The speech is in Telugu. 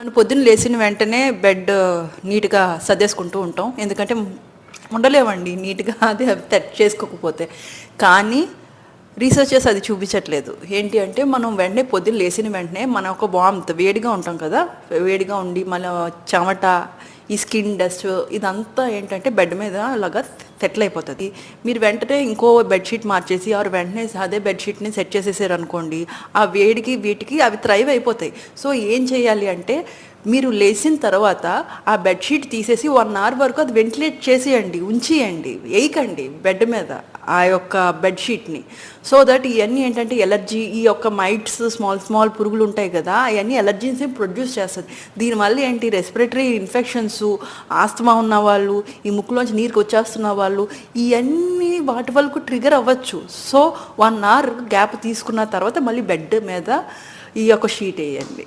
మనం పొద్దున్న లేచిన వెంటనే బెడ్ నీట్‌గా సర్దేసుకుంటూ ఉంటాం. ఎందుకంటే ఉండలేమండి నీట్‌గా అది సెట్ చేసుకోకపోతే. కానీ రీసెర్చర్స్ అది చూపించట్లేదు. ఏంటి అంటే మనం వెంటనే పొద్దున్న లేసిన వెంటనే మన ఒక వార్మ్త్ వేడిగా ఉంటాం కదా! వేడిగా ఉండి మన చెమట, ఈ స్కిన్ డస్ట్ ఇదంతా ఏంటంటే బెడ్ మీద అలాగా సెటిల్ అయిపోతది. మీరు వెంటనే ఇంకో బెడ్‌షీట్ మార్చేసి ఆర్ వెంటనే అదే బెడ్‌షీట్‌ని సెట్ చేసేసారనుకోండి, ఆ వేడికి వీటికి అవి థ్రైవ్ అయిపోతాయి. సో, ఏం చేయాలి అంటే మీరు లేచిన తర్వాత ఆ బెడ్‌షీట్ తీసేసి 1 అవర్ వరకు అది వెంటిలేట్ చేసేయండి. ఉంచేయండి. ఏయకండి బెడ్ మీద ఆ యొక్క బెడ్‌షీట్‌ని. సో దట్ ఇయన్నీ ఏంటంటే ఎలర్జీ ఈ యొక్క మైట్స్ స్మాల్ పురుగులు ఉంటాయి కదా! అయన్నీ ఎలర్జీస్‌ని ప్రొడ్యూస్ చేస్తది. దీనివల్ల ఏంటి రెస్పిరేటరీ ఇన్ఫెక్షన్సు, ఆస్తమా ఉన్నవాళ్ళు, ఈ ముక్కులోంచి నీరుకొచ్చేస్తున్న వాళ్ళు ఇయన్నీ వాటి వరకు ట్రిగ్గర్ అవ్వచ్చు. సో, 1 అవర్ గ్యాప్ తీసుకున్న తర్వాత మళ్ళీ బెడ్ మీద ఈ యొక్క షీట్ ఎయండి.